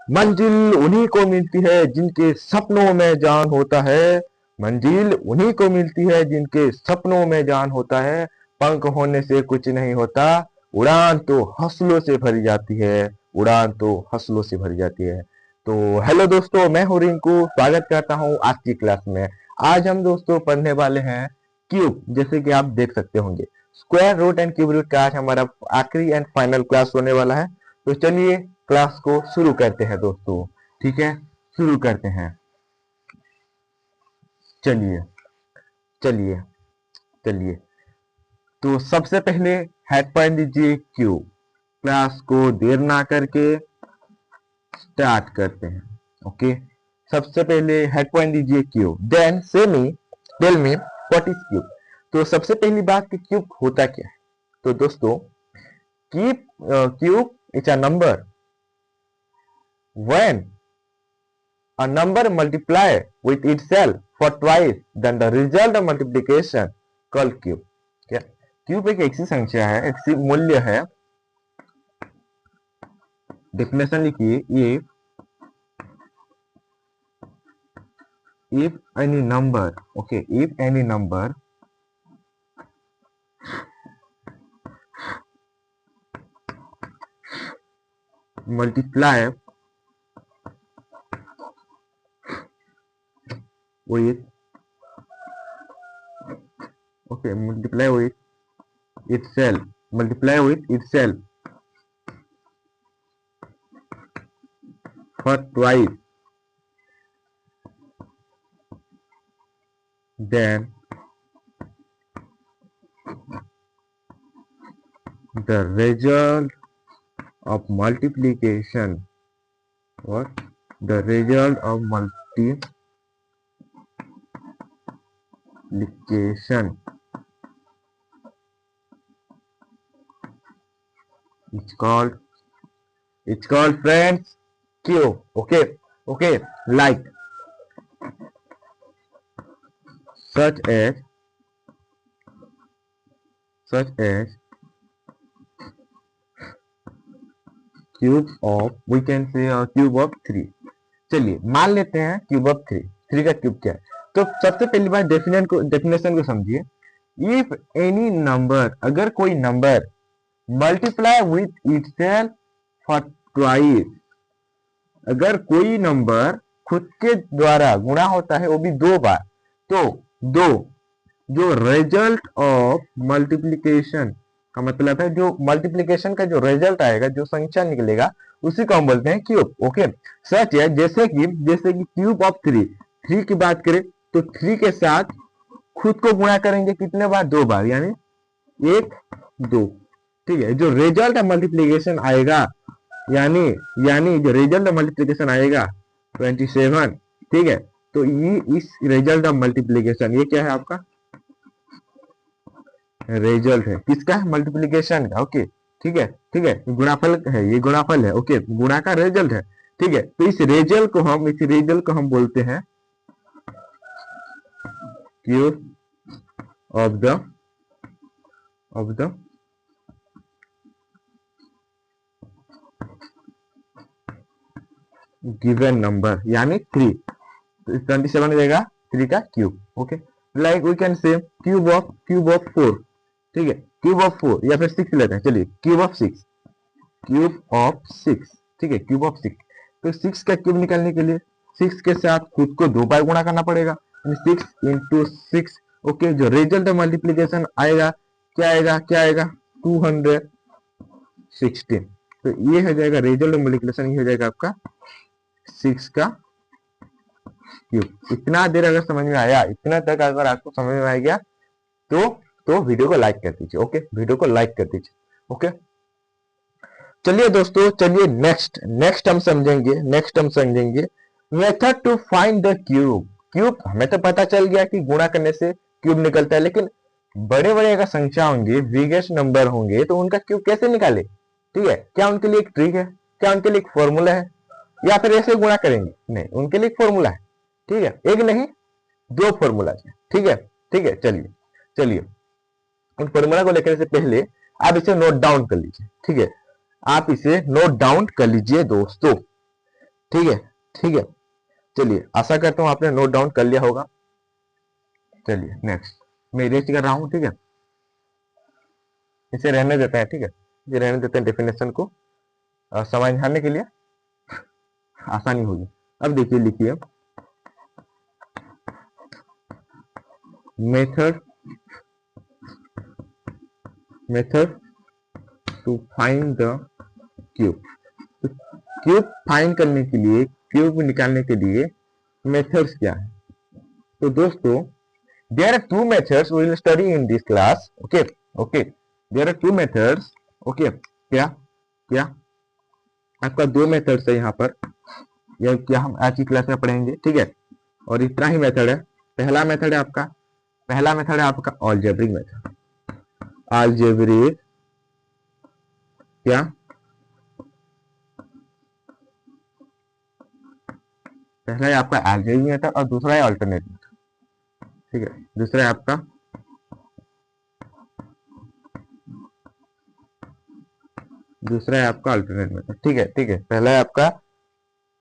मंजिल उन्हीं को मिलती है जिनके सपनों में जान होता है। मंजिल उन्हीं को मिलती है जिनके सपनों में जान होता है। पंख होने से कुछ नहीं होता, उड़ान तो हौसलों से भरी जाती है। उड़ान तो हौसलों से भरी जाती है। तो हेलो दोस्तों, मैं हूँ रिंकू, स्वागत करता हूँ आज की क्लास में। आज हम दोस्तों पढ़ने वाले हैं क्यूब, जैसे कि आप देख सकते होंगे। Square root and cube root का आज हमारा आखिरी एंड फाइनल क्लास होने वाला है। तो चलिए क्लास को शुरू करते हैं दोस्तों। ठीक है, शुरू करते हैं। चलिए चलिए चलिए। तो सबसे पहले हेड पॉइंट दीजिए क्यूब। क्लास को देर ना करके स्टार्ट करते हैं। ओके, सबसे पहले हेड पॉइंट दीजिए cube, then tell me what is cube. तो सबसे पहली बात कि क्यूब होता क्या है। तो दोस्तों cube is a number when a number multiply with itself for twice then the result of multiplication called cube। क्या क्यूब एक ऐसी संख्या है, एक ऐसी मूल्य है। डेफिनेशन लिखिए, if any number, okay, if any number multiply with, okay, multiply with itself for twice, then the result of multiplication or the result of multiplication it's called friends cube। Okay, like such as cube of, we can say cube of 3। चलिए मान लेते हैं cube of 3 का cube क्या है। तो सबसे पहली बात डेफिनेशन को समझिए। इफ एनी नंबर, अगर कोई number multiply with itself for twice, अगर कोई नंबर खुद के द्वारा गुणा होता है वो भी 2 बार, तो दो जो रिजल्ट ऑफ मल्टीप्लीकेशन का मतलब है, जो मल्टीप्लीकेशन का जो रिजल्ट आएगा, जो संख्या निकलेगा, उसी को हम बोलते हैं क्यूब। ओके, सच है जैसे कि क्यूब ऑफ 3 की बात करें तो 3 के साथ खुद को गुणा करेंगे कितने बार, 2 बार, यानी 1 2। ठीक है, जो रिजल्ट ऑफ मल्टीप्लीकेशन आएगा, यानी जो रिजल्ट ऑफ मल्टीप्लीकेशन आएगा 27। ठीक है, तो ये इस रिजल्ट ऑफ मल्टीप्लीकेशन, ये क्या है आपका रिजल्ट है, किसका है, मल्टीप्लीकेशन का। ओके, ठीक है, गुणाफल है, ये गुणाफल है। ओके, गुणा का रिजल्ट है। ठीक है, तो इस रिजल्ट को हम बोलते हैं cube of the given number, यानी 3। तो 27 हो जाएगा 3 का cube. Okay, like we can say cube of 4। ठीक है, क्यूब ऑफ 4 या फिर 6 लेते हैं। चलिए क्यूब ऑफ 6। ठीक है, क्यूब ऑफ 6। तो 6 का क्यूब निकालने के लिए 6 के साथ खुद को 2 बार गुणा करना पड़ेगा, 6 इंटू 6। ओके, जो रिजल्ट ऑफ मल्टीप्लीकेशन आएगा, क्या आएगा 216। तो ये हो जाएगा रिजल्ट ऑफ मल्टीप्लीकेशन, ये हो जाएगा आपका 6 का क्यूब। इतना देर अगर समझ में आया, इतना तक अगर आपको समझ में आ गया तो वीडियो को लाइक कर दीजिए। ओके, वीडियो को लाइक कर दीजिए। ओके, चलिए दोस्तों, चलिए नेक्स्ट हम समझेंगे method to find the cube. हमें तो पता चल गया कि गुणा करने से क्यूब निकलता है, लेकिन बड़े अगर संख्या होंगे, बिगेस्ट नंबर होंगे, तो उनका क्यूब कैसे निकाले। ठीक है, क्या उनके लिए एक ट्रिक है, क्या उनके लिए एक फॉर्मूला है, या फिर ऐसे गुणा करेंगे? नहीं, उनके लिए एक फॉर्मूला है। ठीक है, एक नहीं 2 फॉर्मूला है। ठीक है, चलिए उन फॉर्मूला को लेकर से पहले आप इसे नोट डाउन कर लीजिए। ठीक है, आप इसे नोट डाउन कर लीजिए दोस्तों। ठीक है, ठीक है। चलिए, आशा करता हूँ आपने नोट डाउन कर लिया होगा। चलिए नेक्स्ट, मैं इरेज कर रहा हूँ, ठीक है, इसे रहने देते हैं, ठीक है, ये रहने देते हैं, डेफिनेशन को समझाने के लिए आसानी होगी। अब देखिए, लिखिए method to find the cube. Cube find करने के लिए, क्यूब निकालने के लिए मेथड्स क्या है? तो दोस्तों, there are two methods we will study in this class. Okay okay, there are two methods. Okay, क्या क्या आपका दो मेथड्स है यहाँ पर, यह क्या हम आज की क्लास में पढ़ेंगे, ठीक है। और इतना ही मेथड है। पहला मेथड है आपका अलजेब्रिक मेथड। अलजेब्रिक क्या, पहला है आपका अलजेब्रिक मेथड और दूसरा है अल्टरनेट मेथड, ठीक है। दूसरा है आपका अल्टरनेट मेथड, ठीक है, ठीक है। पहला है आपका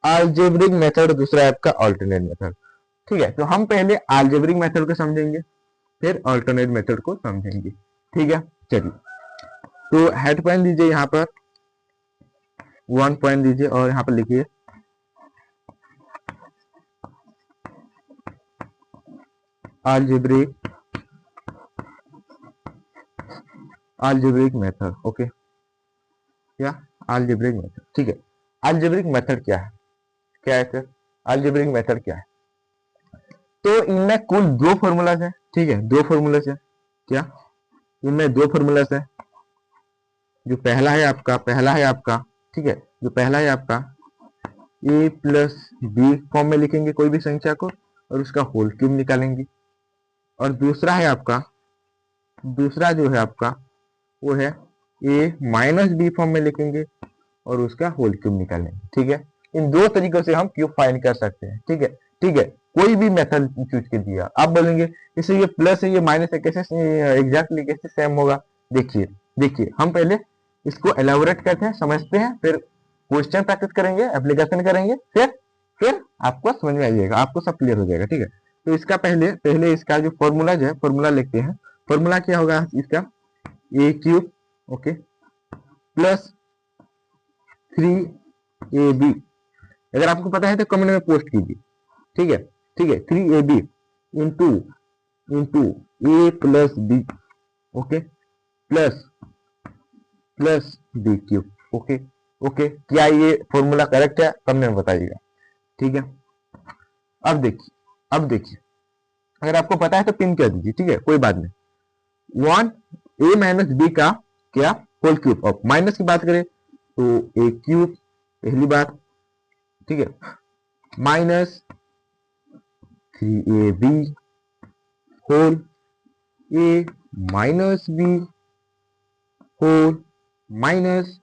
अलजेब्रिक मेथड, दूसरा है आपका अल्टरनेट मेथड, ठीक है। तो हम पहले अलजेब्रिक मेथड को समझेंगे, फिर अल्टरनेट मेथड को समझेंगे, ठीक है। चलिए, तो हेड पॉइंट दीजिए, यहाँ पर 1 पॉइंट दीजिए और यहाँ पर लिखिए अलजेब्रिक मेथड। ओके, क्या अलजेब्रिक मेथड, ठीक है। अलजेब्रिक मेथड क्या है, सर? अलजेब्रिक मेथड क्या है? तो इनमें कुल दो फॉर्मूलाज है, ठीक है, दो फॉर्मूलाज है। क्या इनमें दो फॉर्मूलाज है? जो पहला है आपका, ठीक है, जो पहला है आपका a प्लस बी फॉर्म में लिखेंगे कोई भी संख्या को और उसका होल क्यूब निकालेंगे। और दूसरा जो है आपका वो है a माइनस बी फॉर्म में लिखेंगे और उसका होल क्यूब निकालेंगे, ठीक है। इन दो तरीकों से हम क्यूब फाइंड कर सकते हैं, ठीक है, ठीक है। कोई भी मेथड चूज कर दिया, आप बोलेंगे इसे ये प्लस है ये माइनस है, कैसे एग्जैक्टली कैसे सेम होगा? देखिए हम पहले इसको एलाबोरेट करते हैं, समझते हैं, फिर क्वेश्चन प्रैक्टिस करेंगे, एप्लीकेशन करेंगे, फिर आपको समझ में आ जाएगा, आपको सब क्लियर हो जाएगा, ठीक है। तो इसका पहले इसका जो फॉर्मूला है, फॉर्मूला लिखते हैं। फॉर्मूला क्या होगा इसका? ए क्यूब, ओके, प्लस 3ab। अगर आपको पता है तो कमेंट में पोस्ट कीजिए, ठीक है, ठीक है। 3ab into A plus B, okay, plus B cube, okay okay. क्या ये फॉर्मूला करेक्ट है? कमेंट में बताइएगा, ठीक है। अब देखिए अगर आपको पता है तो पिन कर दीजिए, ठीक है, कोई बात नहीं। 1 a माइनस बी का क्या होल क्यूब। अब माइनस की बात करें तो ए क्यूब पहली बात, ठीक है, minus 3ab whole A minus B whole minus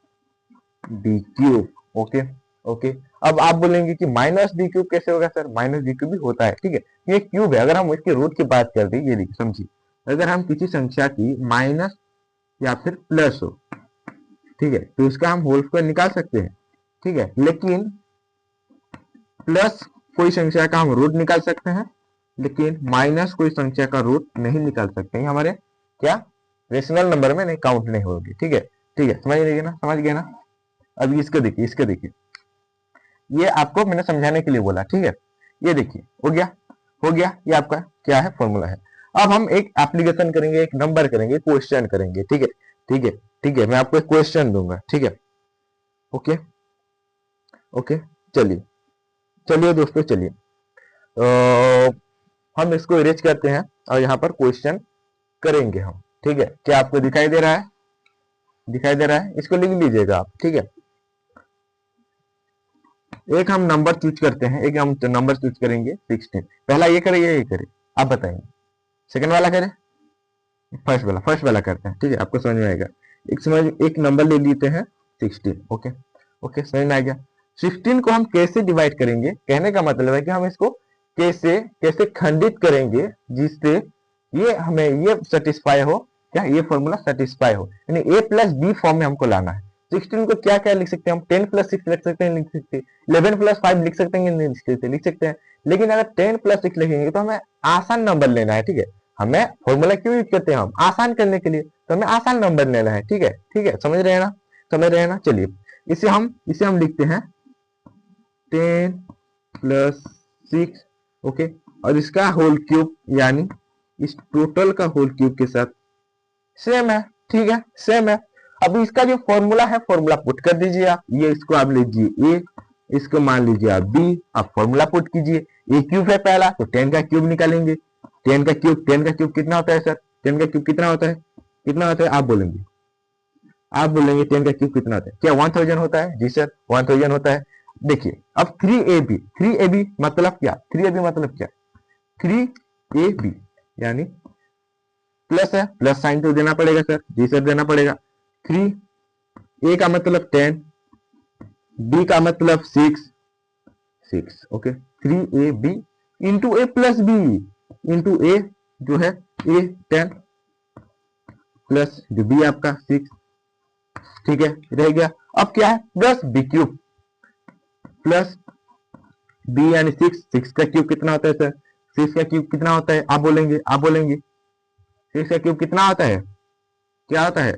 B cube, okay okay. अब आप बोलेंगे कि माइनस बी क्यूब कैसे होगा सर? माइनस बी क्यूब भी होता है, ठीक है, ये क्यूब है। अगर हम इसके रूट की बात कर दें, ये देखिए समझिए, अगर हम किसी संख्या की माइनस या फिर प्लस हो, ठीक है, तो इसका हम होल स्क्वायर निकाल सकते हैं, ठीक है। लेकिन प्लस कोई संख्या का हम रूट निकाल सकते हैं, लेकिन माइनस कोई संख्या का रूट नहीं निकाल सकते हैं। हमारे क्या रेशनल नंबर में नहीं काउंट नहीं होगी, ठीक है, ठीक है। समझ गए ना? अभी इसको देखिए, ये आपको मैंने समझाने के लिए बोला, ठीक है। ये देखिए हो गया, ये आपका क्या है? फॉर्मूला है। अब हम एक एप्लीकेशन करेंगे, एक नंबर करेंगे, क्वेश्चन करेंगे, ठीक है, ठीक है, ठीक है। मैं आपको एक क्वेश्चन दूंगा, ठीक है, ओके ओके। चलिए दोस्तों, चलिए हम इसको इरेज करते हैं और यहाँ पर क्वेश्चन करेंगे हम, ठीक है। क्या आपको दिखाई दे रहा है? इसको लिख लीजिएगा आप, ठीक है। एक हम नंबर चूज करते हैं, एक हम नंबर चूज करेंगे 16। पहला ये करे या ये करे? आप बताएंगे। सेकंड वाला करे? फर्स्ट वाला करते हैं, ठीक है, आपको समझ में आएगा। एक नंबर ले लेते हैं 16, ओके ओके, समझ में आ गया। 16 को हम कैसे डिवाइड करेंगे? कहने का मतलब है कि हम इसको कैसे खंडित करेंगे जिससे ये हमें ये सेटिस्फाई हो, क्या ये फॉर्मूला सेटिस्फाई हो, यानी a प्लस बी फॉर्म में हमको लाना है। 16 को क्या क्या लिख सकते हैं हम, 10 प्लस 6 लिख सकते हैं, लिख सकते हैं 11 प्लस 5 लिख सकते हैं, लिख सकते हैं। लेकिन अगर 10 प्लस 6 लिखेंगे तो हमें आसान नंबर लेना है, ठीक है। हमें फॉर्मूला क्यों यूज करते हैं हम, आसान करने के लिए, तो हमें आसान नंबर लेना है, ठीक है, ठीक है, समझ रहे हैं ना, समझ रहे हैं ना। चलिए इसे हम लिखते हैं 10 प्लस 6, ओके, और इसका होल क्यूब, यानी इस टोटल का होल क्यूब के साथ सेम है, ठीक है, सेम है। अब इसका जो फॉर्मूला है, फॉर्मूला पुट कर दीजिए आप, ये इसको आप लीजिए ए, इसको मान लीजिए आप बी, आप फॉर्मूला पुट कीजिए। ए क्यूब है पहला, तो 10 का क्यूब निकालेंगे, 10 का क्यूब कितना होता है सर, 10 का क्यूब कितना होता है, कितना होता है, आप बोलेंगे 10 का क्यूब कितना होता है, क्या 1000 होता है, जी सर 1000 होता है। देखिए अब 3ab मतलब क्या, 3ab मतलब क्या, 3ab यानी प्लस है, प्लस साइन तो देना पड़ेगा सर, जी सर देना पड़ेगा। 3 ए का मतलब 10, बी का मतलब 6, okay, 3ab into A plus B into ए जो है ए 10 प्लस जो बी आपका 6, ठीक है, रह गया। अब क्या है, plus B cube plus B यानी 6 का क्यूब कितना होता है सर, 6 का क्यूब कितना होता है, आप बोलेंगे 6 का क्यूब कितना होता है, क्या होता है,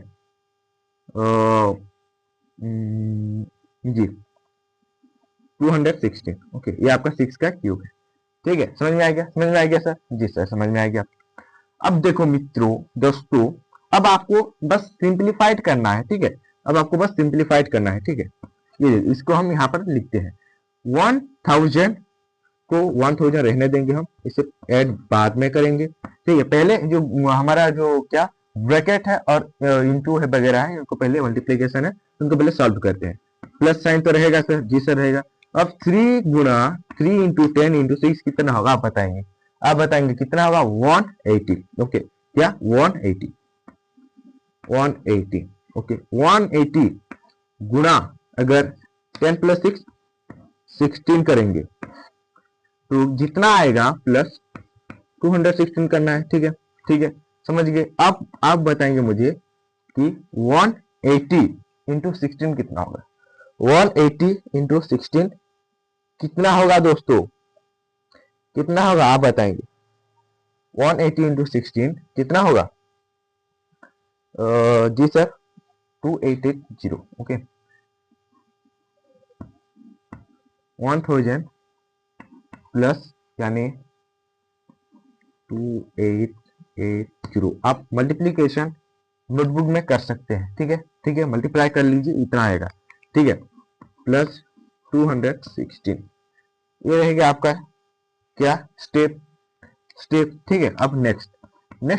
जी 216, ओके, ये आपका 6 का क्यूब है, ठीक है, समझ में आ गया, समझ में आ गया सर, जी सर समझ में आ गया। अब देखो मित्रों, दोस्तों, अब आपको बस सिंप्लीफाइड करना है, ठीक है, अब आपको बस सिंप्लीफाइड करना है, ठीक है। ये इसको हम यहाँ पर लिखते हैं 1000 को 1000 रहने देंगे, हम इसे ऐड बाद में करेंगे, ठीक है। पहले जो हमारा जो क्या ब्रैकेट है और इंटू है वगैरह है, इनको पहले मल्टीप्लीकेशन है, उनको पहले सॉल्व करते हैं। प्लस साइन तो रहेगा सर, जी सर रहेगा। अब 3 गुणा 3 इंटू 10 इंटू 6 कितना होगा, आप बताएंगे, आप बताएंगे कितना होगा, 180, ओके, क्या 180, 180, ओके, 180 गुणा अगर 10 प्लस 6 16 करेंगे तो जितना आएगा प्लस 216 करना है, ठीक है, ठीक है, समझ गए। अब आप बताएंगे मुझे कि 180 इंटू 16 कितना होगा, 180 इंटू 16 कितना होगा दोस्तों, कितना होगा आप बताएंगे, 180 इंटू 16 कितना होगा, जी सर 2880, ओके, 1000 प्लस यानी 2880, आप मल्टीप्लीकेशन नोटबुक में कर सकते हैं, ठीक है, ठीक है, मल्टीप्लाई कर लीजिए, इतना आएगा, ठीक है, प्लस 216, ये रहेगा आपका क्या स्टेप, ठीक है। अब नेक्स्ट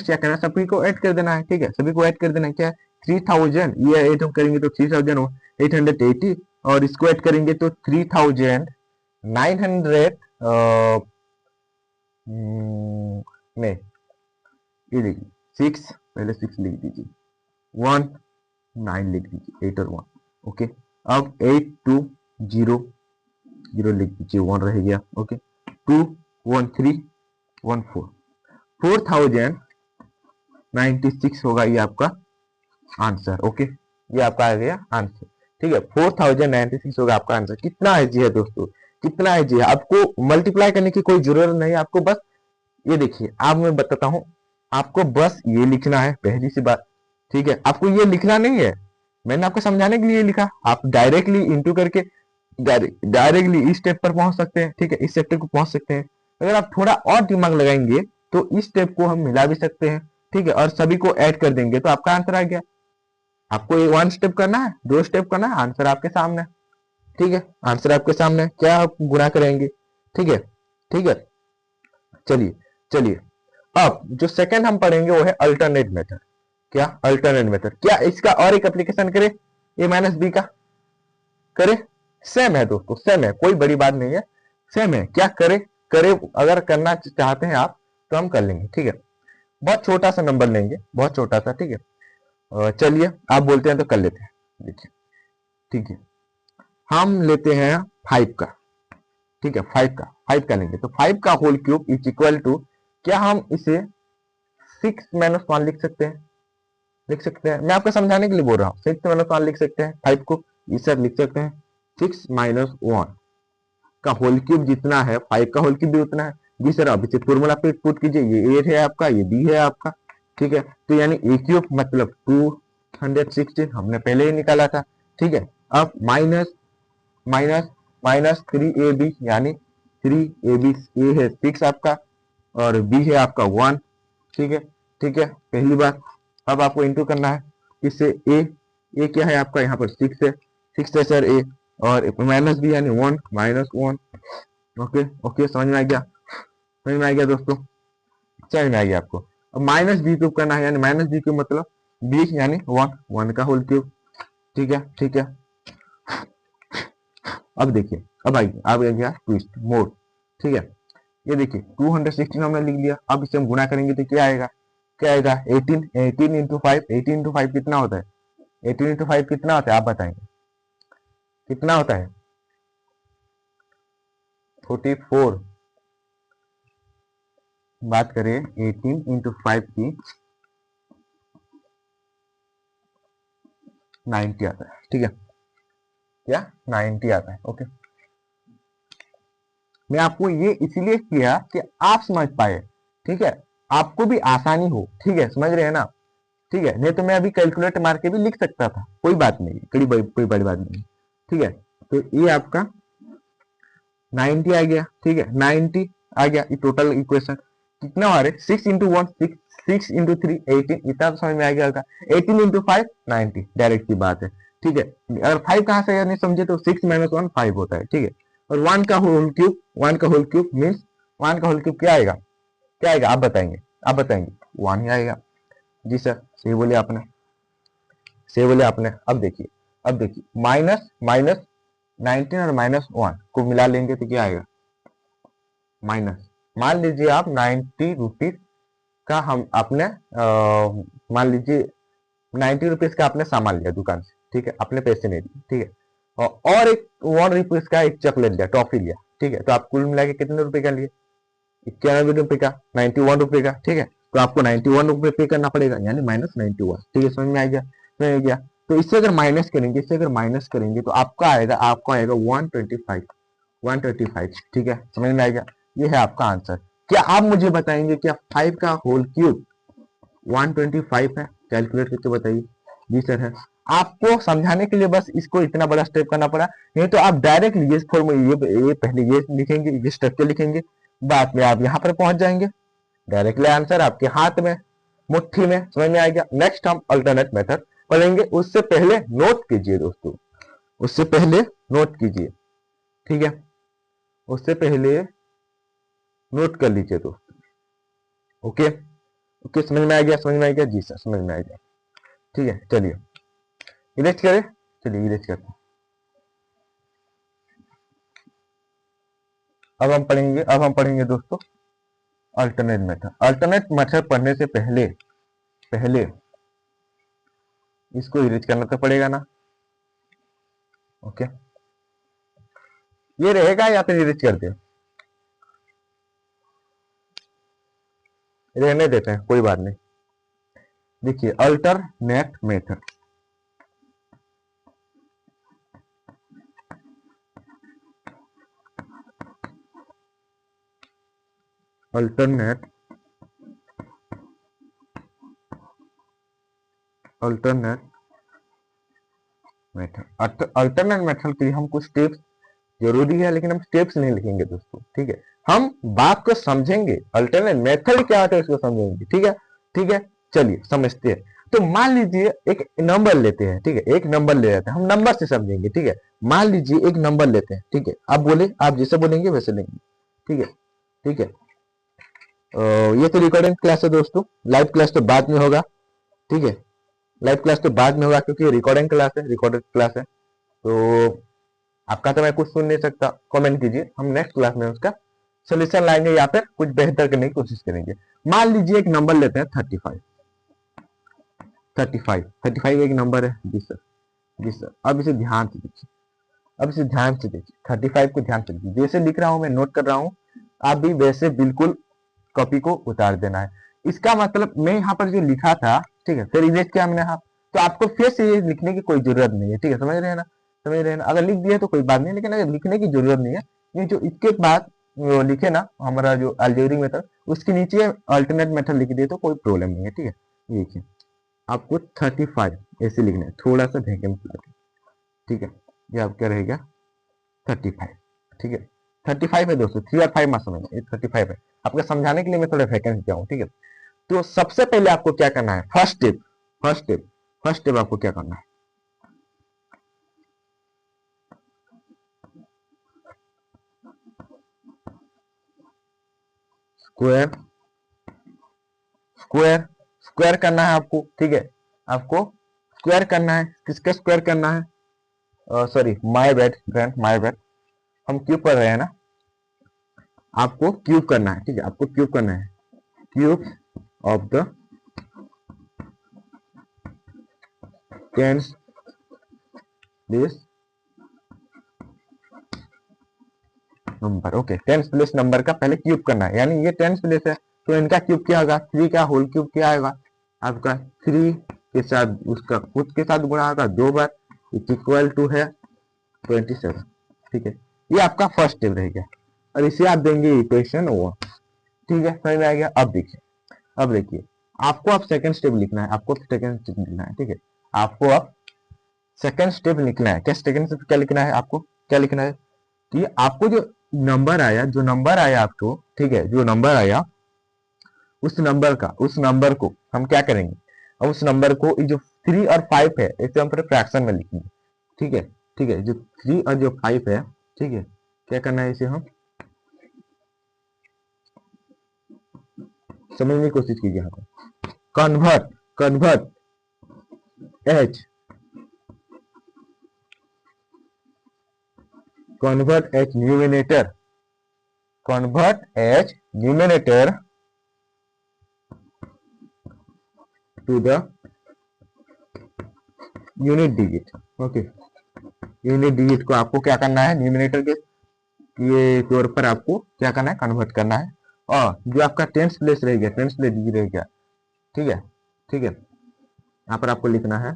क्या करना है, सभी को ऐड कर देना है, ठीक है, सभी को ऐड कर देना है, क्या है 3000, ये ऐड हम करेंगे तो 3880, और इसको ऐड करेंगे तो 3900, नहीं, ये देखिए 6, पहले 6 लिख दीजिए, 1 9 लिख दीजिए, 8 और 1, ओके। अब 8200 लिख दीजिए, 1 रह गया, ओके, 21314, 4096 होगा ये आपका आंसर, ओके, ये आपका आ गया आंसर, ठीक है, 4096 होगा आपका आंसर। कितना इजी है दोस्तों, कितना इजी है, आपको मल्टीप्लाई करने की कोई जरूरत नहीं है, आपको बस ये देखिए, आप मैं बताता हूं, आपको बस ये लिखना है, पहली सी बात, ठीक है, आपको ये लिखना नहीं है, मैंने आपको समझाने के लिए लिखा, आप डायरेक्टली इंटू करके डायरेक्टली इस स्टेप पर पहुंच सकते हैं, ठीक है, इस स्टेप को पहुंच सकते हैं। अगर आप थोड़ा और दिमाग लगाएंगे तो इस स्टेप को हम मिला भी सकते हैं, ठीक है, और सभी को ऐड कर देंगे तो आपका आंसर आ गया। आपको ये 1 स्टेप करना है, 2 स्टेप करना है, आंसर आपके सामने, ठीक है, आंसर आपके सामने, क्या आप गुणा करेंगे, ठीक है, ठीक है। चलिए चलिए, अब जो सेकंड हम पढ़ेंगे वो है अल्टरनेट मेथड। क्या अल्टरनेट मेथड, क्या इसका और एक एप्लीकेशन करे, a माइनस बी का करे, सेम है दोस्तों, सेम है, कोई बड़ी बात नहीं है, सेम है, क्या करे, अगर करना चाहते हैं आप तो हम कर लेंगे, ठीक है, बहुत छोटा सा नंबर लेंगे, बहुत छोटा सा, ठीक है। चलिए आप बोलते हैं तो कर लेते हैं, देखिए, ठीक है, हम लेते हैं 5 का, ठीक है, 5 का लेंगे तो 5 का whole cube is equal to, क्या हम इसे 6 - 1 लिख सकते हैं, लिख सकते हैं, मैं आपको समझाने के लिए बोल रहा हूँ। 6 - 1 लिख सकते हैं, 5 को इस सर लिख सकते हैं 6 - 1 का होल क्यूब जितना है 5 का होल क्यूब भी उतना है। जी सर, अब इसे फॉर्मूला पे पुट कीजिए, ये ए है आपका, ये बी है आपका, ठीक है। तो यानी ए क्यूब मतलब 216 हमने पहले ही निकाला था, ठीक है। अब माइनस माइनस माइनस 3ab यानी 3ab, ए है 6 आपका और बी है आपका 1, ठीक है, ठीक है, पहली बात। अब आपको इंटू करना है इससे ए क्या है आपका, यहाँ पर 6 है, 6 है सर ए, और माइनस बी यानी 1 -1। ओके ओके, समझ में आ गया, समझ में आ गया दोस्तों, समझ में आ गया आपको। अब माइनस बी क्यूब करना है, यानी माइनस बी क्यूब मतलब बी यानी 1 का होल क्यूब, ठीक है, ठीक है। अब देखिए, अब आइए, अब आ गया ट्विस्ट मोड, ठीक है। ये देखिए 216 हमने लिख लिया, अब इसे हम गुणा करेंगे तो क्या आएगा, क्या आएगा 18, 18 इंटू 5, 18 इंटू 5 कितना होता है, 18 इंटू 5 कितना होता है आप बताएंगे, कितना होता है 44। बात करें 18 इंटू 5 की 90 आता है, ठीक है, क्या 90 आता है। ओके, मैं आपको ये इसीलिए किया कि आप समझ पाए, ठीक है, आपको भी आसानी हो, ठीक है, समझ रहे हैं ना, ठीक है। नहीं तो मैं अभी कैलकुलेटर मार के भी लिख सकता था, कोई बात नहीं, कोई बड़ी बात नहीं, ठीक है। तो ये आपका 90 आ गया, ठीक है, 90 आ गया, ये टोटल इक्वेशन कितना आ रहे 6 इंटू 1 6, 6 इंटू 3 18, इतना तो समझ में आ गया होगा। 18 इंटू 5 90, डायरेक्ट की बात है, ठीक है। अगर 5 कहाँ से नहीं समझे तो 6 - 1 5 होता है, ठीक है। और 1 का होल क्यूब, 1 का होल क्यूब मीन्स 1 का होल क्यूब क्या आएगा, क्या आएगा आप बताएंगे, आप बताएंगे 1 ही आएगा। जी सर, सही बोले आपने, सही बोले आपने। अब देखिए, अब देखिए माइनस माइनस 19 और -1 को मिला लेंगे तो क्या आएगा माइनस, मान लीजिए आप 90 रुपीज का हम अपने मान लीजिए 90 रुपीज का आपने सामान लिया दुकान से, ठीक है, अपने पैसे नहीं दिए, ठीक है, और एक 1 रुपीज का एक चॉकलेट लिया, टॉफी लिया, ठीक है। तो आप कुल मिला के कितने रुपए का लिए, 91 रुपए का, 91 रुपए का, ठीक है। तो आपको 91 रुपए पे करना पड़ेगा, यानी -91, ठीक है, समझ में आ गया, समझ में आ गया। तो इससे अगर माइनस करेंगे, इससे अगर माइनस करेंगे तो आपका आएगा 125, 125, ठीक है, समझ में आएगा। ये है आपका आंसर। क्या आप मुझे बताएंगे क्या 5 का होल क्यूब 125 है, कैलकुलेट करके बताइए। जी सर है। आपको समझाने के लिए बस इसको इतना बड़ा स्टेप करना पड़ा, नहीं तो आप डायरेक्ट ये फॉर्मूला, ये पहले ये लिखेंगे, ये स्ट्रक्चर लिखेंगे, बाद में आप यहाँ पर पहुंच जाएंगे, डायरेक्टली आंसर आपके हाथ में, मुट्ठी में, समझ में आ गया। नेक्स्ट हम अल्टरनेट मेथड पढ़ेंगे, उससे पहले नोट कीजिए दोस्तों, उससे पहले नोट कीजिए, ठीक है, उससे पहले नोट कर लीजिए दोस्तों। ओके ओके, समझ में आ गया, समझ में आ गया, जी सर समझ में आ गया, ठीक है। चलिए इरेज करें, चलिए इरेज करते हैं। अब हम पढ़ेंगे दोस्तों अल्टरनेट मेथड। अल्टरनेट मेथड पढ़ने से पहले पहले इसको इरेज करना तो पड़ेगा ना। ओके, ये रहेगा या फिर इरेज कर दे, रहने देते हैं, कोई बात नहीं। देखिए alternate method, alternate alternate method, alternate method के लिए हम कुछ स्टेप्स जरूरी है, लेकिन हम स्टेप्स नहीं लिखेंगे दोस्तों, ठीक है। हम बात को समझेंगे, अल्टरनेट मेथड क्या होता है उसको समझेंगे, ठीक है, ठीक है। चलिए समझते हैं। तो मान लीजिए एक नंबर लेते हैं, ठीक है, एक नंबर ले लेते हैं, हम नंबर से समझेंगे, ठीक है। मान लीजिए एक नंबर लेते हैं, ठीक है, आप बोले, आप जैसे बोलेंगे वैसे लेंगे, ठीक है, ठीक है। ये तो रिकॉर्डिंग क्लास है दोस्तों, लाइव क्लास तो बाद में होगा, ठीक है, लाइव क्लास तो बाद में होगा, क्योंकि रिकॉर्डिंग क्लास है, रिकॉर्डेड क्लास है। तो आपका तो मैं कुछ सुन नहीं सकता, कमेंट कीजिए, हम नेक्स्ट क्लास में उसका सोल्यूशन लाएंगे या फिर कुछ बेहतर करने की कोशिश करेंगे। मान लीजिए एक नंबर लेते हैं 35, 35 एक नंबर है, जी सर, जी सर। अब इसे ध्यान से देखिए, अब इसे ध्यान से देखिए, 35 को ध्यान से देखिए, जैसे लिख रहा हूं मैं, नोट कर रहा हूं, आप भी वैसे बिल्कुल कॉपी को उतार देना है। इसका मतलब मैं यहाँ पर जो लिखा था, ठीक है, फिर इरेज किया मैंने यहाँ, तो आपको फिर से ये लिखने की कोई जरूरत नहीं है, ठीक है, समझ रहे हैं ना, समझ रहे हैं ना। अगर लिख दिए तो कोई बात नहीं, लेकिन अगर लिखने की जरूरत नहीं है, ये जो इसके बाद वो लिखे ना हमारा जो अलजेब्रिक मेथड, उसके नीचे अल्टरनेट मेथड लिख दिए तो कोई प्रॉब्लम नहीं है, ठीक है। ये देखिए आपको 35 ऐसे लिखना है, थोड़ा सा वैकेंट लगे, ठीक है, ये आपका रहेगा 35, ठीक है। 35 है दोस्तों, 3 और 5 मत समझना, ये 35 है। आपको समझाने के लिए मैं थोड़ा वैकेंट किया हूँ, ठीक है। तो सबसे पहले आपको क्या करना है, फर्स्ट स्टेप आपको क्या करना है, स्क्वायर स्क्वायर स्क्वायर करना है आपको, ठीक है। आपको स्क्वायर करना है, किसका स्क्वायर करना है, sorry my bad friend, my bad, हम क्यूब कर रहे हैं ना, आपको क्यूब करना है, ठीक है, आपको क्यूब करना है, cube of the tens place number, okay, tens place number का पहले क्यूब करना है, यानी ये टेंस प्लेस है तो इनका क्यूब क्या होगा, 3 का होल क्यूब क्या आएगा आपका, 3 के साथ उसका खुद के साथ गुणा होगा 2 बार, इक्वल टू है 27, ठीक है। ये आपका फर्स्ट स्टेप रहेगा, और इसे आप देंगे इक्वेशन 1, ठीक है, समझ में आ गया। अब देखिए आपको अब सेकंड स्टेप लिखना है, आपको सेकंड स्टेप लिखना है, ठीक है, आपको अब सेकंड स्टेप लिखना है। क्या सेकंड स्टेप क्या लिखना है, आपको क्या लिखना है कि आपको जो नंबर आया आपको, ठीक है, जो नंबर आया उस नंबर को हम क्या करेंगे, अब उस नंबर को जो 3 और 5 है इसे हम फिर फ्रैक्शन में लिखेंगे, ठीक है, ठीक है, जो 3 और जो 5 है, ठीक है, क्या करना है, इसे हम समझने की कोशिश कीजिए। यहाँ पर convert each numerator, to the unit digit, okay. Unit digit को आपको क्या करना है, न्यूमिनेटर के ये तौर पर आपको क्या करना है, कन्वर्ट करना है, और जो आपका टेंस प्लेस रहेगा, टेंस प्लेस डिजिट रहेगा, ठीक है, ठीक है, यहाँ पर आपको लिखना है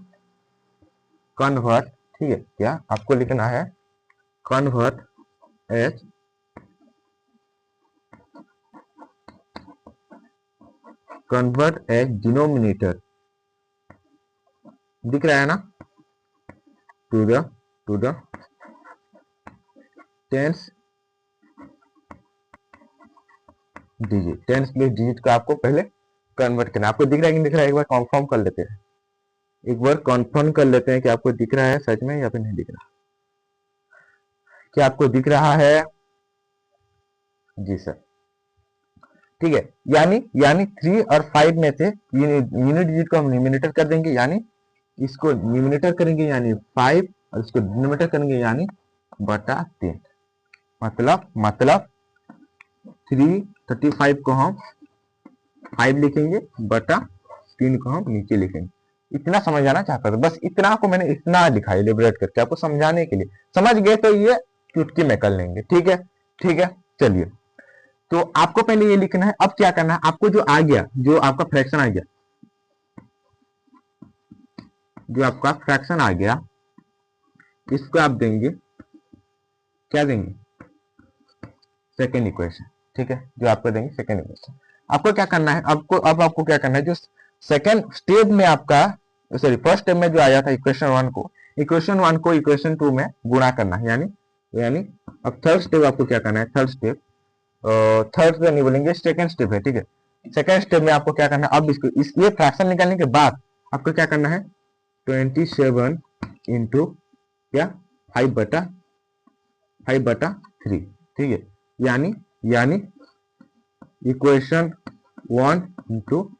कन्वर्ट, ठीक है, क्या आपको लिखना है कन्वर्ट एच डिनोमिनेटर, दिख रहा है ना, to the tens place digit का आपको पहले कन्वर्ट करना है। आपको दिख रहा है कि नहीं दिख रहा है, एक बार कंफर्म कर लेते हैं, एक बार कंफर्म कर लेते हैं कि आपको दिख रहा है सच में या फिर नहीं दिख रहा, क्या आपको दिख रहा है, जी सर, ठीक है। यानी 3 और 5 में से यूनिट डिजिट को हम न्यूमिनेटर कर देंगे, यानी इसको न्यूमिनेटर करेंगे यानी 5, और इसको डिनोमिनेटर करेंगे यानी बटा 3, मतलब 335 को हम 5 लिखेंगे बटा 3 को हम नीचे लिखेंगे। इतना समझ आना चाहता था, बस इतना को मैंने इतना लिखा है लिबरेट करके आपको समझाने के लिए, समझ गए तो ये चुटकी में कर लेंगे, ठीक है, ठीक है। चलिए, तो आपको पहले ये लिखना है, अब क्या करना है, आपको जो आ गया, जो आपका फ्रैक्शन आ गया, इसको आप देंगे, क्या देंगे, सेकेंड इक्वेशन, ठीक है, जो आपको देंगे सेकेंड इक्वेशन। आपको क्या करना है, आपको क्या करना है, जो सेकेंड स्टेप में आपका, सॉरी फर्स्ट स्टेप में जो आया था इक्वेशन 1 को इक्वेशन 2 में गुणा करना है, यानी अब थर्ड स्टेप आपको क्या करना है, थर्ड स्टेप नहीं बोलेंगे, सेकेंड स्टेप है, ठीक है। सेकेंड स्टेप में आपको क्या करना है, अब ये फ्रैक्शन निकालने के बाद आपको क्या करना है, 27 इंटू क्या 5/3, ठीक है, यानी इक्वेशन 1 इंटू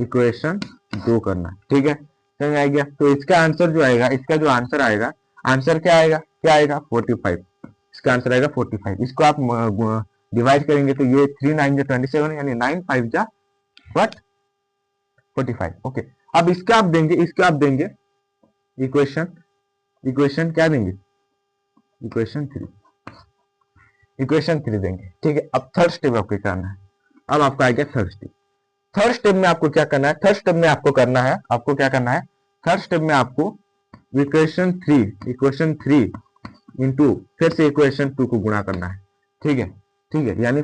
इक्वेशन 2 करना, ठीक है, समझ आ गया। तो इसका आंसर जो आएगा, आंसर क्या आएगा 45, इसका आंसर आएगा 45। इसको आप डिवाइड करेंगे तो ये 3 9 27, यानी 9 5 जा 45, ओके। अब इसका आप देंगे इक्वेशन क्या देंगे, इक्वेशन 3 देंगे, ठीक है। अब थर्ड स्टेप आपको करना है, अब आपका आ गया थर्ड थर्ड स्टेप में आपको क्या करना है, थर्ड स्टेप में आपको करना है, आपको क्या करना है, थर्ड स्टेप में आपको इक्वेशन थ्री इंटू फिर से इक्वेशन टू को गुणा करना है। ठीक है, ठीक है, यानी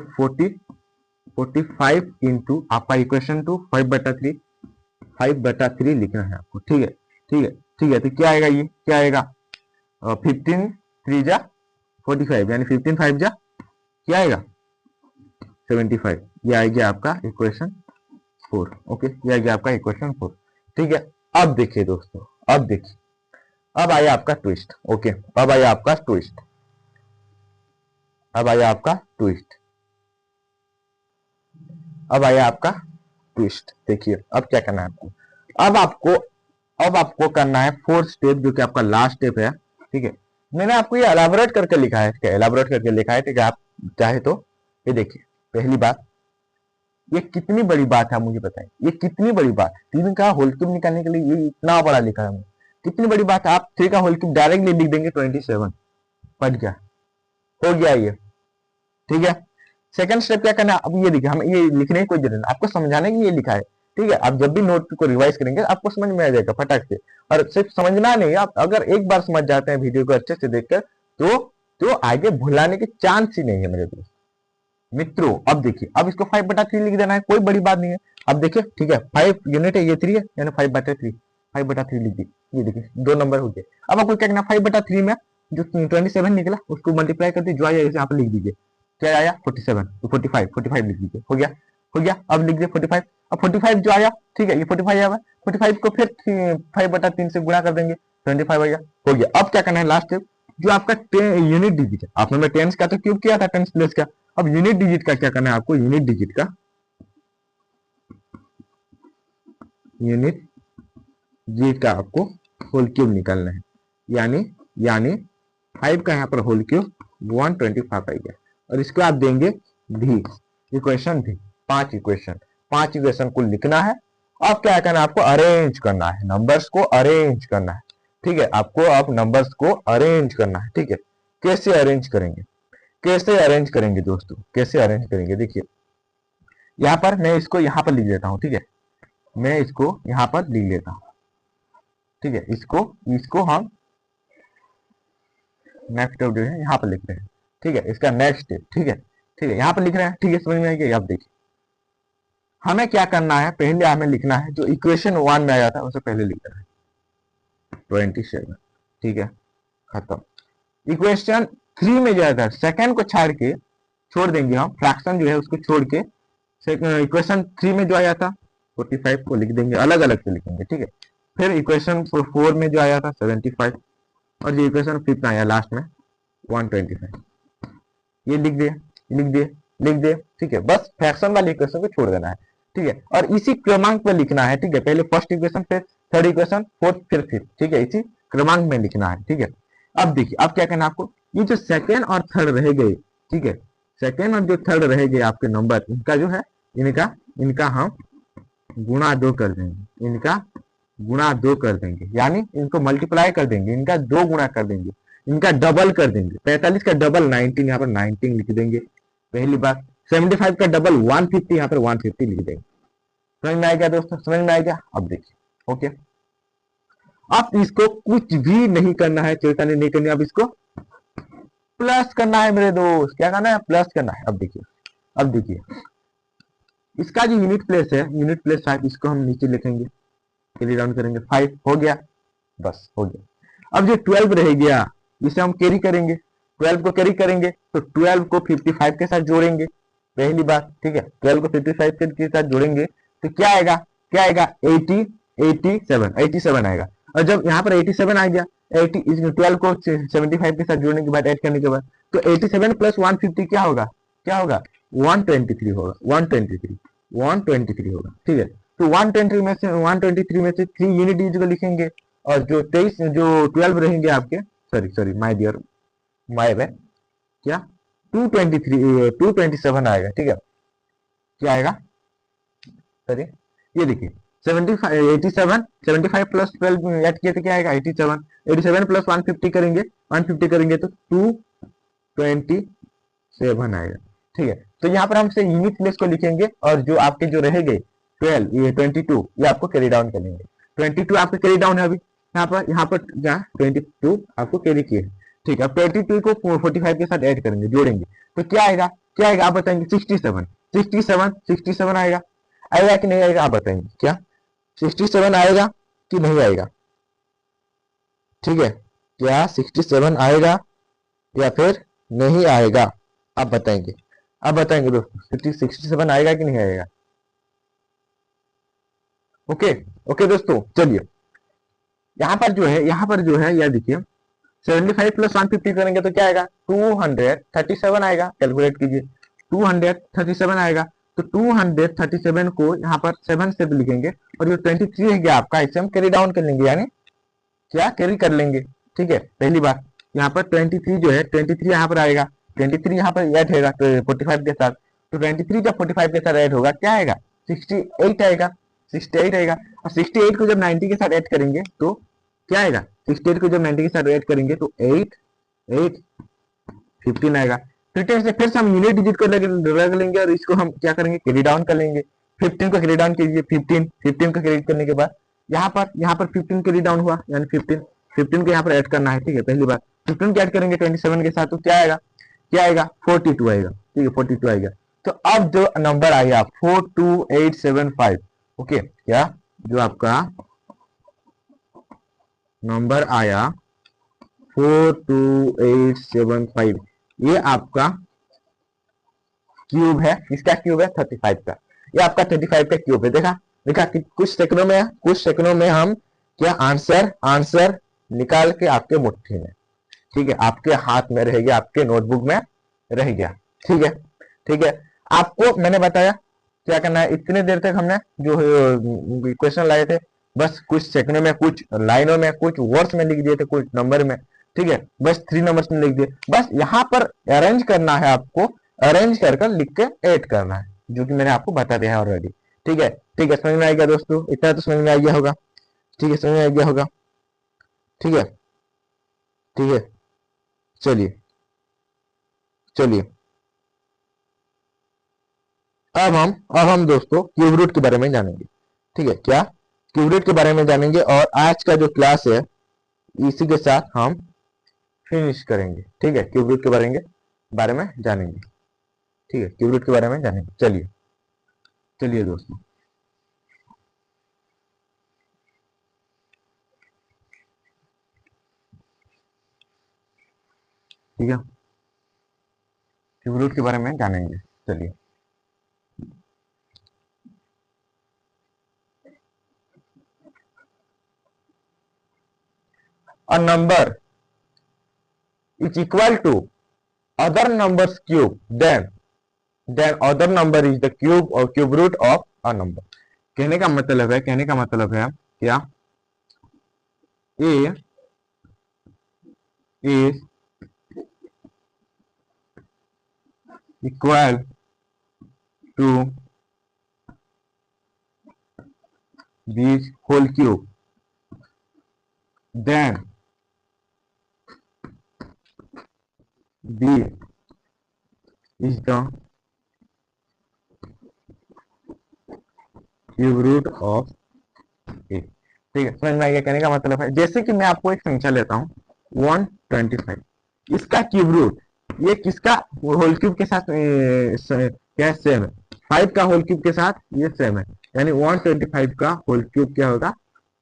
45 इंटू आपका इक्वेशन टू 5/3 लिखना है आपको। ठीक है, ठीक है, ठीक है, तो क्या आएगा, ये क्या आएगा, 15 3 जा 45, यानी 15 5 जा क्या आएगा 75, ये आ गया आपका इक्वेशन 4। ओके, ये आ गया आपका इक्वेशन 4। ठीक है, अब देखिए दोस्तों, अब देखिए, अब आया आपका ट्विस्ट। ओके, अब आया आपका ट्विस्ट, अब आया आपका ट्विस्ट, अब आया आपका ट्विस्ट। देखिए अब क्या करना है आपको, अब आपको करना है फोर्थ स्टेप, जो कि आपका लास्ट स्टेप है। ठीक है, मैंने आपको ये एलाबोरेट करके लिखा है, एलाबोरेट करके लिखा है। ठीक है, आप चाहे तो ये देखिए, पहली बात, ये कितनी बड़ी बात है मुझे बताएं, ये कितनी बड़ी बात है, 3 का होल क्यूब निकालने के लिए ये इतना बड़ा लिखा है, कितनी बड़ी बात है। आप 3 का होल क्यूब डायरेक्टली लिख देंगे 27, पट गया, हो गया ये। ठीक है, सेकंड स्टेप क्या करना है, अब ये देखिए, हम ये लिखने की कोई जरूरत नहीं, आपको समझाने के लिए लिखा है। ठीक है, आप जब भी नोट को रिवाइज करेंगे आपको समझ में आ जाएगा फटाक से, और सिर्फ समझना नहीं, आप अगर एक बार समझ जाते हैं वीडियो को अच्छे से देखकर, तो आगे भुलाने के चांस ही नहीं है मेरे दोस्त मित्रों। अब देखिए, अब इसको 5/3 लिख देना है, कोई बड़ी बात नहीं है। अब देखिए, ठीक है, 5 यूनिट है, ये 3 है, यानी 5/3 लिख दी, ये देखिए 2 नंबर हो गए। अब आपको क्या करना, 5/3 में जो 27 निकला उसको मल्टीप्लाई कर दी, जो आया इसे यहाँ पर लिख दीजिए, क्या आया 47, तो 45 लिख दीजिए, हो गया, हो गया। अब लिख दिए 45, अब 45 जो आया, ठीक है, ये 45 आया, 45 को फिर 5/3 से गुणा कर देंगे, 25 आएगा, हो गया। अब क्या करना है, लास्ट स्टेप, जो आपका यूनिट डिजिट है, आपने मैं टेंस का तो क्यूब किया था, टेंस प्लेस का, अब यूनिट डिजिट का क्या करना है आपको, यूनिट डिजिट का आपको होल क्यूब निकालना है, यानी 5 का यहाँ पर होल क्यूब 125 आ गया, और इसको आप देंगे भी, इक्वेशन भी, 5 इक्वेशन को लिखना है। अब क्या करना है, आपको अरेंज करना है, नंबर्स को अरेंज करना है। ठीक है, आपको अब नंबर्स को अरेंज करना है। ठीक है, कैसे अरेंज करेंगे दोस्तों, कैसे अरेंज करेंगे, देखिए यहाँ पर मैं इसको यहाँ पर लिख देता हूँ। ठीक है, मैं इसको यहाँ पर लिख लेता हूँ। ठीक है, इसको हम नेक्स्ट स्टेप जो है यहाँ पर लिख रहे हैं। ठीक है, इसका नेक्स्ट स्टेप, ठीक है, ठीक है, यहाँ पर लिख रहे हैं। ठीक है, समझ में आएगा। आप देखिए, हमें क्या करना है, पहले हमें लिखना है जो इक्वेशन 1 में आया था उसे पहले लिखना है, 27। ठीक है, खत्म। इक्वेशन 3 में जो है सेकंड को छोड़ देंगे हम, फ्रैक्शन जो है उसको छोड़ के इक्वेशन 3 में जो आया था 45 को लिख देंगे, अलग अलग से लिखेंगे। ठीक है, फिर इक्वेशन 4 में जो आया था 75, और जो इक्वेशन 5 में आया लास्ट में 125, ये लिख दे। ठीक है, बस फ्रैक्शन वाली इक्वेशन को छोड़ देना है। ठीक है, और इसी क्रमांक पे लिखना है। ठीक है, पहले फर्स्ट इक्वेशन, फिर थर्ड इक्वेशन, फोर्थ, फिर फिफ्थ। ठीक है, इसी क्रमांक में लिखना है। ठीक है, अब देखिए, अब क्या करना है आपको, ये जो सेकेंड और थर्ड रह गए, ठीक है, सेकेंड और जो थर्ड रह गए आपके नंबर, इनका जो है, इनका हम गुणा 2 कर देंगे, यानी इनको मल्टीप्लाई कर देंगे, इनका 2 गुणा कर देंगे, इनका डबल कर देंगे। 45 का डबल 19, यहाँ पर 19 लिख देंगे, पहली बात। 75 का डबल 150, यहाँ पर 150 लिख देंगे। समझ में आएगा दोस्तों, समझ में आएगा। अब देखिए, ओके, अब इसको कुछ भी नहीं करना है, चिंता नहीं करनी, अब इसको प्लस करना है मेरे दोस्त, क्या करना है, प्लस करना है। अब देखिए, इसका जो यूनिट प्लेस 5, इसको हम नीचे लिखेंगे, कैरी डाउन करेंगे, 5 हो गया, बस हो गया। अब जो 12 रह गया, इसे हम कैरी करेंगे, 12 को कैरी करेंगे, तो 12 को 55 के साथ जोड़ेंगे, पहली बात। ठीक है, 12 को 55 के साथ जोड़ेंगे तो क्या आएगा, 87 आएगा। और जब यहाँ पर 87 आ गया, 12 को 75 के साथ जोड़ने के बाद, ऐड करने के बाद, तो 87 प्लस 150 क्या होगा, 123 होगा, 123 होगा। ठीक है, तो 123 में से 3 यूनिट डिजिट को लिखेंगे, और जो 12 रहेंगे आपके, सॉरी माय डियर, क्या 227 आएगा। ठीक है, क्या आएगा, सॉरी, ये देखिए 75 प्लस 12 ऐड किए तो क्या आएगा 87 प्लस 150 करेंगे तो 227 आएगा। ठीक है, तो यहाँ पर हम से यूनिट प्लेस को लिखेंगे, और जो आपके जो रह गए 12, ये 22, ये आपको कैरी डाउन करेंगे। 22 आपका कैरी डाउन है अभी, यहाँ पर क्या 22 आपको कैरी किए, ठीक है। अब 22 को 45 के साथ ऐड करेंगे, जोड़ेंगे, तो क्या आएगा, क्या आएगा आप बताएंगे, 67, 67 आएगा, आएगा कि नहीं आएगा आप बताएंगे, क्या 67 आएगा कि नहीं आएगा, ठीक है, क्या 67 आएगा या फिर नहीं आएगा, आप बताएंगे, आप बताएंगे दोस्तों 67 आएगा कि नहीं आएगा। ओके, ओके दोस्तों, चलिए यहाँ पर जो है यह देखिए 75 प्लस 150 करेंगे तो क्या आएगा, 237 आएगा, कैलकुलेट कीजिए, 237 आएगा। तो 237 को यहाँ पर 7 से लिखेंगे, और जो 23 है गया आपका, इसे हम कैरी डाउन कर लेंगे, यानी क्या कैरी कर लेंगे, ठीक है। पहली बात यहाँ पर 23 जो है, 23 यहाँ पर आएगा, 23 यहाँ पर ऐड होगा तो 45 के साथ, तो 23 जब 45 के साथ ऐड होगा क्या आएगा, 68 आएगा, 68 आएगा। और 68 को जब 90 के साथ ऐड करेंगे तो क्या आएगा, 68 को जब 90 के साथ ऐड करेंगे तो 8 8 15 आएगा। फिर से हम यूनिट डिजिट को लग लेंगे और इसको हम क्या करेंगे, कैरी डाउन कर लेंगे। 15 को कैरी डाउन कीजिए, 15 को कैरी करने के बाद यहाँ पर 15 कैरी डाउन हुआ, यानी 15 को यहाँ पर ऐड करना है, ठीक है। पहली बात 15 को ऐड करेंगे 27 के साथ तो क्या आएगा, 42 आएगा, ठीक है, 42 आएगा। तो अब जो नंबर आएगा 42875, ओके, क्या जो आपका नंबर आया 42875, ये आपका क्यूब है, किसका क्यूब है, 35 का, ये आपका 35 का क्यूब है। देखा कि कुछ सेकंडों में हम क्या आंसर निकाल के आपके मुट्ठी में, ठीक है, आपके हाथ में रह गया, आपके नोटबुक में रह गया, ठीक है, ठीक है। आपको मैंने बताया क्या करना है, इतने देर तक हमने जो क्वेश्चन लाए थे, बस कुछ सेकंडों में, कुछ लाइनों में, कुछ वर्ड्स में लिख दिए थे, कुछ नंबर में, ठीक है, बस 3 नंबर्स में लिख दिए। बस यहाँ पर अरेंज करना है आपको, अरेंज कर लिख के ऐड करना है, जो कि मैंने आपको बता दिया है ऑलरेडी, ठीक है, ठीक है। समझ में आ गया दोस्तों, इतना तो समझ में आ गया होगा, ठीक है, समझ में आ गया होगा, ठीक है, ठीक है। चलिए चलिए अब हम दोस्तों क्यूब रूट के बारे में जानेंगे, ठीक है, क्या क्यूब रूट के बारे में जानेंगे, और आज का जो क्लास है इसी के साथ हम फिनिश करेंगे, ठीक है, क्यूब रूट के बारे में जानेंगे, ठीक है, क्यूब रूट के बारे में जानेंगे। चलिए चलिए दोस्तों, ठीक है, क्यूब रूट के बारे में जानेंगे। चलिए, a number is equal to other numbers cube, then other number is the cube or cube root of a number। कहने का मतलब है क्या a is equal to this whole cube, then b is the cube root of A, ठीक है, समझ में आ गया। कहने का मतलब है जैसे कि मैं आपको एक संख्या लेता हूँ 125, इसका क्यूब रूट ये किसका होल क्यूब के साथ क्या सेम है, 5 का होल क्यूब के साथ ये सेम है, यानी 125 का होल क्यूब क्या होगा,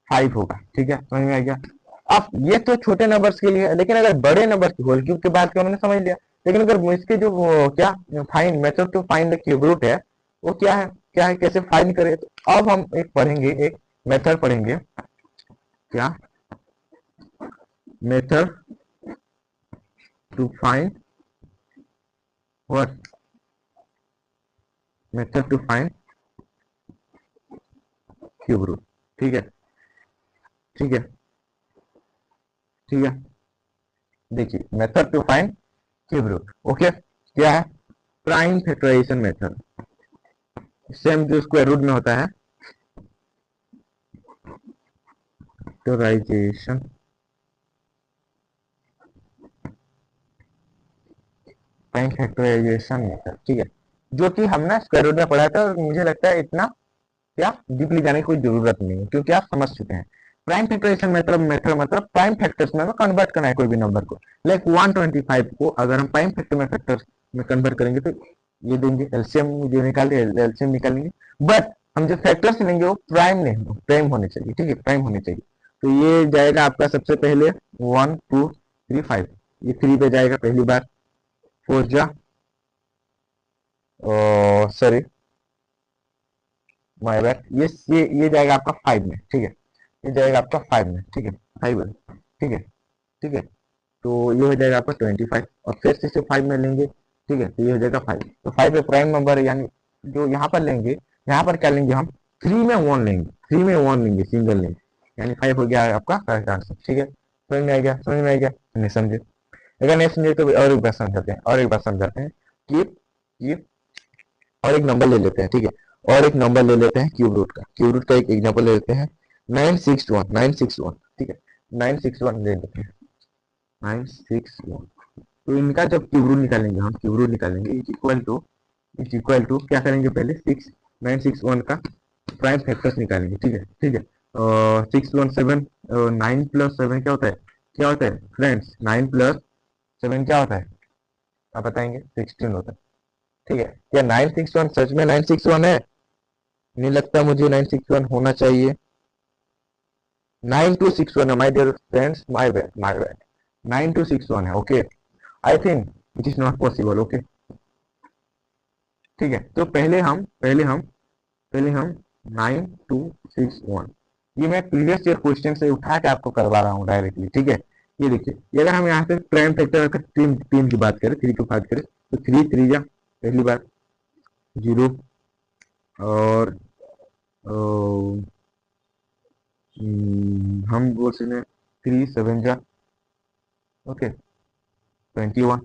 5 होगा, ठीक है, समझ में आ गया। अब ये तो छोटे नंबर्स के लिए है, लेकिन अगर बड़े नंबर की होल क्यूब के बाद का हमने समझ लिया, लेकिन अगर इसके जो क्या find method to find the cube root है वो क्या है, कैसे फाइंड करें, तो अब हम एक मेथड पढ़ेंगे, क्या method to find what, method to find cube root, ठीक है, ठीक है, ठीक है। देखिए method to find cube root, okay, क्या है, प्राइम फैक्टराइजेशन मेथड, सेम जो स्क्वायर रूट में होता है, फैक्टराइजेशन मेथड, ठीक है, जो कि हमने स्क्वायर रूट में पढ़ा था और मुझे लगता है इतना क्या डीपली जाने की कोई जरूरत नहीं है, क्योंकि आप समझ चुके हैं। प्राइम फैक्टराइजेशन मतलब प्राइम फैक्टर्स में कन्वर्ट करना है कोई भी नंबर को। लाइक 125 को अगर हम प्राइम फैक्टर में फैक्टर्स में कन्वर्ट करेंगे तो ये देंगे, एलसीएम जो निकाले एलसीएम निकालेंगे। बट हम जो फैक्टर्स लेंगे वो प्राइम नहीं, प्राइम होने चाहिए, ठीक है, प्राइम होने चाहिए। तो ये जाएगा आपका सबसे पहले 1 2 3 5, ये 3 पे जाएगा पहली बार। 4 जा सॉरी माय बैड, ये जाएगा आपका 5 में, ठीक है, ये जाएगा आपका 5 में, ठीक है, 5 है, ठीक है, ठीक है। तो ये हो जाएगा आपका 25 और फिर से इसे 5 में लेंगे, ठीक है, तो ये हो जाएगा 5। तो 5 एक प्राइम नंबर है, यानी जो यहाँ पर लेंगे, यहाँ पर क्या लेंगे हम, 3 में 1 लेंगे, 3 में 1 लेंगे, सिंगल लेंगे, यानी 5 हो गया आपका करेक्ट आंसर, ठीक है। समझ में आ गया, समझ में आ गया, नहीं समझे? अगर नहीं समझे तो और एक बार समझाते हैं, और एक बार समझाते हैं कि और एक नंबर ले लेते हैं, ठीक है, और एक नंबर ले लेते हैं क्यूब रूट का, क्यूब रूट का एक एग्जांपल ले लेते हैं 961, ठीक है, 961 ले लेते हैं, 961। तो इनका जब क्यूब रूट निकालेंगे, हम क्यूब रूट निकालेंगे, इज इक्वल टू क्या करेंगे, पहले 961 का प्राइम फैक्टर्स निकालेंगे, ठीक है, ठीक है। 617, 9 + 7 क्या होता है, क्या होता है फ्रेंड्स, 9 + 7 क्या होता है, आप बताएंगे, 16 होता है, ठीक है। क्या 961 सच में 961 है? नहीं लगता मुझे 961 होना चाहिए। 9261 है my dear friends, my bad, my bad, 9261 है, okay. I think it is not possible, okay, ठीक है। तो पहले हम 9261, ये मैं प्रीवियस ईयर क्वेश्चन से उठा के आपको करवा रहा हूँ डायरेक्टली, ठीक है। ये देखिए, ये अगर हम यहाँ से प्राइम फैक्टर अगर तीन तीन की बात करें, 3 की बात करें, तो 3 3 जा पहली बार 0, और हम बोल सकते हैं 3 7 जा, ओके, 21,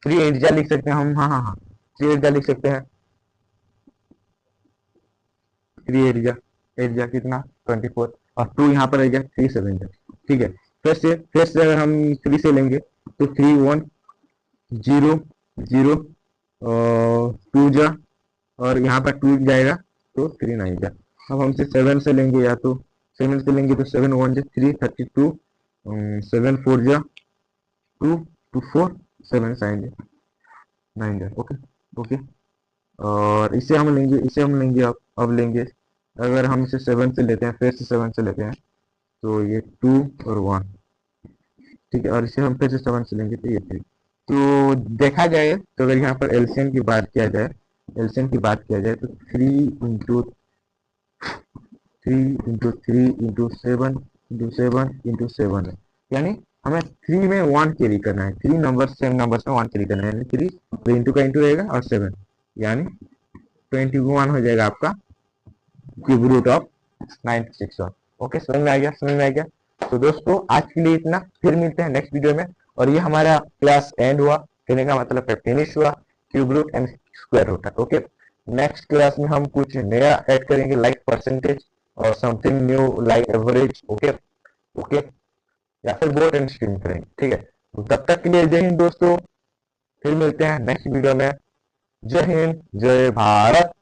3 8 जा लिख सकते हैं हम, हाँ हाँ हाँ, 3 8 जा लिख सकते हैं, 3 8 जा कितना 24, और 2 यहाँ पर आ गया 3 7 जा, ठीक है। फिर से अगर हम 3 से लेंगे तो 3 1 0 0, 2 जा, और यहाँ पर 2 जाएगा तो 3 9 जा। अब हमसे 7 से लेंगे, या तो 7 से लेंगे तो 7 1 जा 3 32, 7 4 जा 2 2 4, 7 9 जा 9 जा, ओके, ओके। और इसे हम लेंगे अब लेंगे, अगर हम इसे 7 से लेते हैं, फिर से 7 से लेते हैं, तो ये 2 और 1, ठीक है, और इसे हम फिर से 7 से लेंगे तो ये 3। तो देखा जाए तो अगर यहाँ पर एलसीएम की बात किया जाए, तो 3 × 3 × 7 × 7 है, यानी हमें 3 में 1 कैरी करना है, 3 नंबर सेम नंबर में 1 कैरी करना है, यानी 3 इंटू का इंटू रहेगा और 7, यानी 21 हो जाएगा आपका क्यूब रूट ऑफ 961। ओके, समझ में आ गया, समझ में आ गया। तो दोस्तों आज के लिए इतना, फिर मिलते हैं नेक्स्ट वीडियो में। और ये हमारा क्लास एंड हुआ, कहने का मतलब फिनिश हुआ cube root and square root का। ओके, नेक्स्ट क्लास में हम कुछ नया ऐड करेंगे, लाइक परसेंटेज और something new like average, okay okay, या फिर बोर्ड एंड स्ट्रीम करेंगे, ठीक है। तो तब तक के लिए जय हिंद दोस्तों, फिर मिलते हैं नेक्स्ट वीडियो में। जय हिंद, जय भारत।